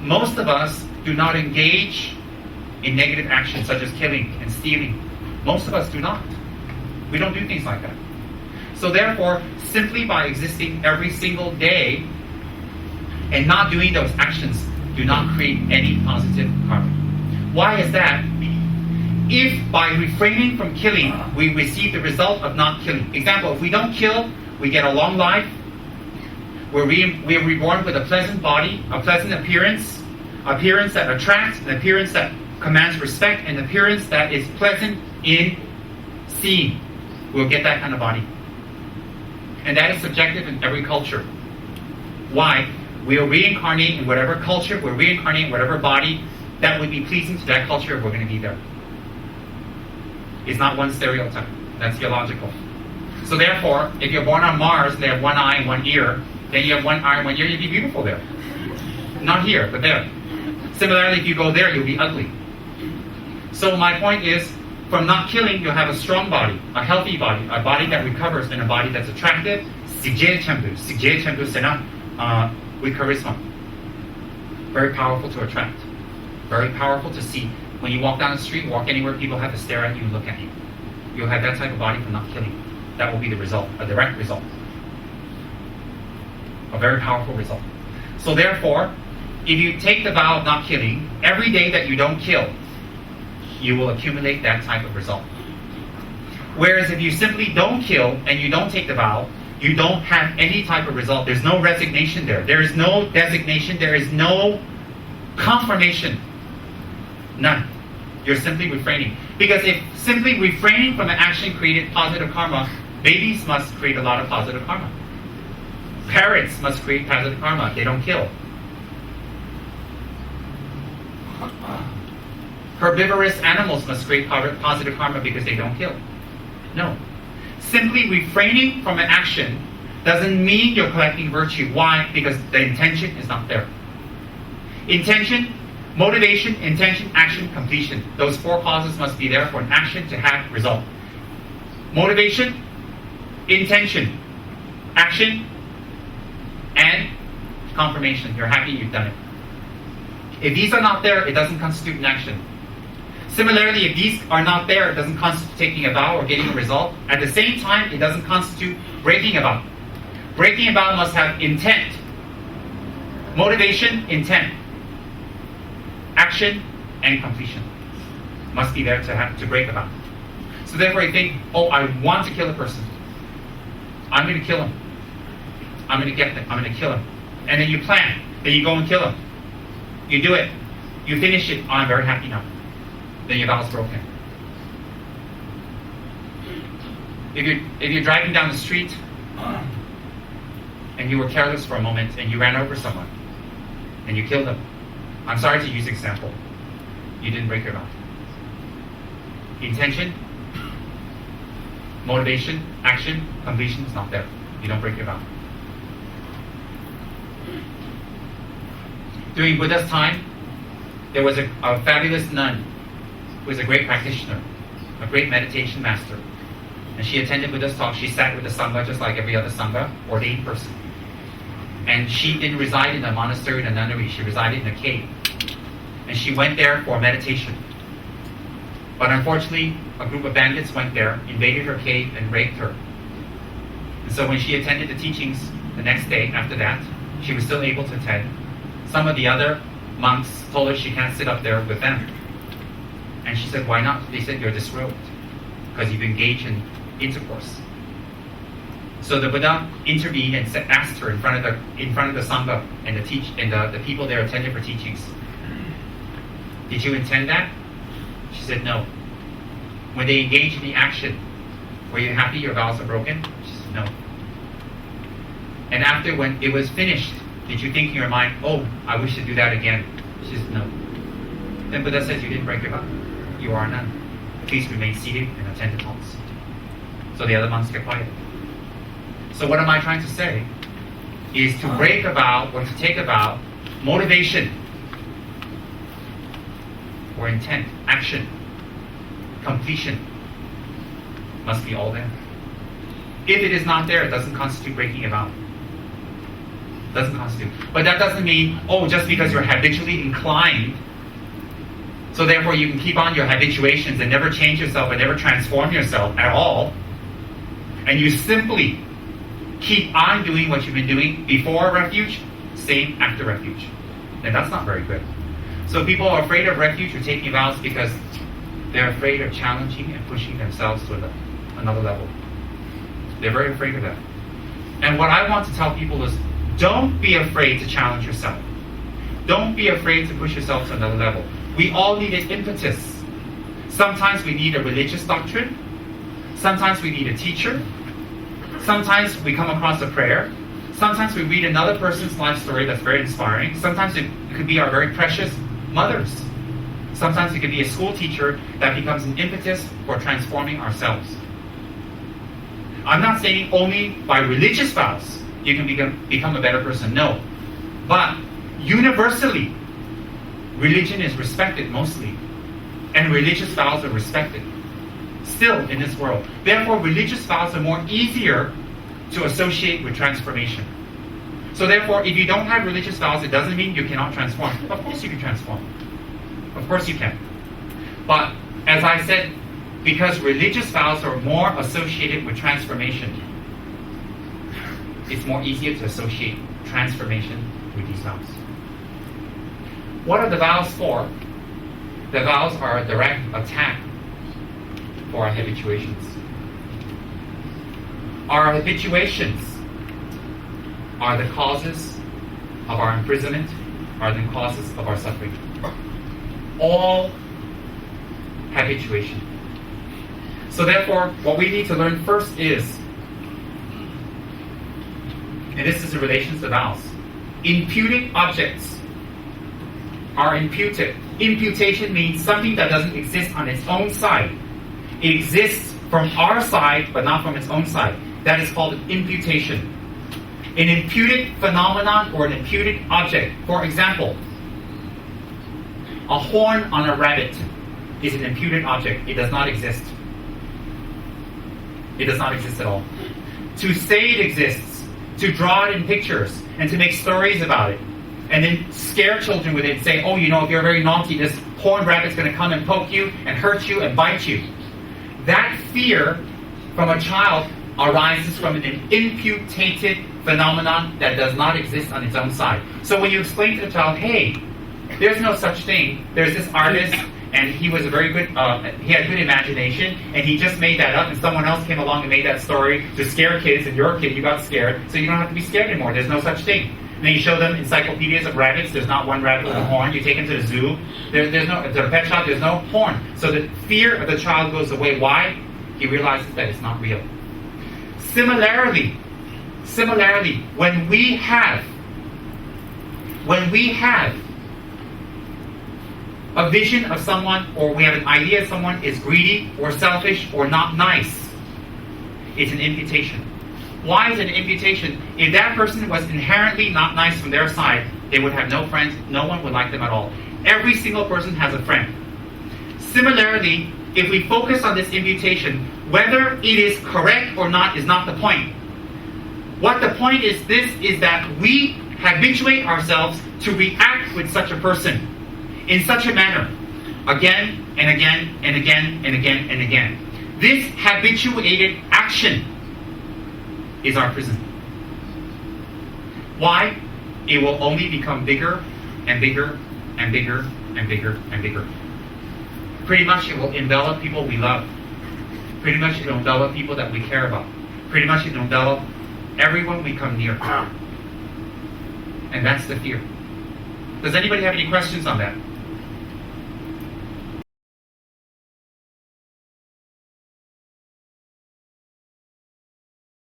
most of us do not engage in negative actions such as killing and stealing. Most of us do not. We don't do things like that. So therefore, simply by existing every single day and not doing those actions do not create any positive karma. Why is that? If by refraining from killing, we receive the result of not killing. Example, if we don't kill, we get a long life. We're reborn with a pleasant body, a pleasant appearance that attracts, an appearance that commands respect, an appearance that is pleasant in seeing. We'll get that kind of body. And that is subjective in every culture. Why? We'll reincarnate in whatever culture, we'll reincarnate in whatever body that would be pleasing to that culture if we're going to be there. It's not one stereotype. That's theological. So therefore, if you're born on Mars and they have one eye and one ear, then you have one eye and one ear, you'll be beautiful there. Not here, but there. Similarly, if you go there, you'll be ugly. So my point is, from not killing, you'll have a strong body, a healthy body, a body that recovers, and a body that's attractive. Sikje Chemdu Sena, with charisma. Very powerful to attract. Very powerful to see. When you walk down the street, walk anywhere, people have to stare at you and look at you. You'll have that type of body from not killing. That will be the result, a direct result. A very powerful result. So therefore, if you take the vow of not killing, every day that you don't kill, you will accumulate that type of result. Whereas if you simply don't kill and you don't take the vow, you don't have any type of result. There's no resignation there. There is no designation. There is no confirmation. None. You're simply refraining. Because if simply refraining from an action created positive karma, babies must create a lot of positive karma. Parrots must create positive karma. They don't kill. Herbivorous animals must create positive karma because they don't kill. No. Simply refraining from an action doesn't mean you're collecting virtue. Why? Because the intention is not there. Intention, motivation, intention, action, completion. Those four causes must be there for an action to have result. Motivation, intention, action, and confirmation. You're happy you've done it. If these are not there, it doesn't constitute an action. Similarly, if these are not there, it doesn't constitute taking a vow or getting a result. At the same time, it doesn't constitute breaking a vow. Breaking a vow must have intent. Motivation, intent. Action, and completion must be there to break a vow. So therefore you think, oh, I want to kill a person. I'm going to kill him. I'm going to get them. I'm going to kill him. And then you plan. Then you go and kill him. You do it. You finish it. Oh, I'm very happy now. Then your vow is broken. If you're driving down the street and you were careless for a moment and you ran over someone and you killed them, I'm sorry to use example. You didn't break your vow. Intention, motivation, action, completion is not there. You don't break your vow. During Buddha's time, there was a fabulous nun who was a great practitioner, a great meditation master. And she attended Buddha's talk. She sat with the Sangha just like every other Sangha, ordained person. And she didn't reside in a monastery, in a nunnery. She resided in a cave. And she went there for meditation. But unfortunately, a group of bandits went there, invaded her cave, and raped her. And so when she attended the teachings the next day after that, she was still able to attend. Some of the other monks told her she can't sit up there with them. And she said, why not? They said, you're disrobed because you've engaged in intercourse. So the Buddha intervened and asked her in front of the Sangha and the people there attended for teachings, did you intend that? She said, no. When they engaged in the action, were you happy your vows are broken? She said, no. And after, when it was finished, did you think in your mind, oh, I wish to do that again? She said, no. Then Buddha says, you didn't break your vow. You are a nun. Please remain seated and attend the talks. So the other monks kept quiet. So what am I trying to say? Is to break a vow or to take a vow, motivation or intent, action, completion must be all there. If it is not there, it doesn't constitute breaking a vow. Doesn't constitute. But that doesn't mean, just because you're habitually inclined, so therefore you can keep on your habituations and never change yourself and never transform yourself at all, and you simply keep on doing what you've been doing before refuge, same after refuge. And that's not very good. So people are afraid of refuge or taking vows because they're afraid of challenging and pushing themselves to another level. They're very afraid of that. And what I want to tell people is, don't be afraid to challenge yourself. Don't be afraid to push yourself to another level. We all need an impetus. Sometimes we need a religious doctrine. Sometimes we need a teacher. Sometimes we come across a prayer. Sometimes we read another person's life story that's very inspiring. Sometimes it could be our very precious mothers. Sometimes it could be a school teacher that becomes an impetus for transforming ourselves. I'm not saying only by religious vows you can become a better person. No. But universally, religion is respected mostly. And religious vows are respected still in this world. Therefore, religious vows are more easier to associate with transformation. So therefore, if you don't have religious vows, it doesn't mean you cannot transform. Of course you can transform. Of course you can. But as I said, because religious vows are more associated with transformation, it's more easier to associate transformation with these vows. What are the vows for? The vows are a direct attack for our habituations. Our habituations are the causes of our imprisonment, are the causes of our suffering. All habituation. So therefore, what we need to learn first is, and this is in relation to vows, imputed objects are imputed. Imputation means something that doesn't exist on its own side. It exists from our side, but not from its own side. That is called imputation. An imputed phenomenon or an imputed object. For example, a horn on a rabbit is an imputed object. It does not exist. It does not exist at all. To say it exists, to draw it in pictures, and to make stories about it, and then scare children with it and say, if you're very naughty, this horned rabbit's going to come and poke you and hurt you and bite you. That fear from a child arises from an imputated phenomenon that does not exist on its own side. So when you explain to the child, hey, there's no such thing. There's this artist, and he was a very good, he had good imagination, and he just made that up, and someone else came along and made that story to scare kids, and you're a kid, you got scared, so you don't have to be scared anymore. There's no such thing. And then you show them encyclopedias of rabbits. There's not one rabbit with a horn. You take them to the zoo. There's no, to the pet shop, there's no horn. So the fear of the child goes away. Why? He realizes that it's not real. Similarly, when we have a vision of someone, or we have an idea of someone is greedy or selfish or not nice, it's an imputation. Why is it an imputation? If that person was inherently not nice from their side, they would have no friends, no one would like them at all. Every single person has a friend. Similarly, if we focus on this imputation, whether it is correct or not is not the point. What the point is that we habituate ourselves to react with such a person in such a manner, again and again and again and again and again. This habituated action is our prison. Why? It will only become bigger and bigger and bigger and bigger and bigger. Pretty much it will envelop people we love. Pretty much it will envelop people that we care about. Pretty much it will envelop everyone we come near. And that's the fear. Does anybody have any questions on that?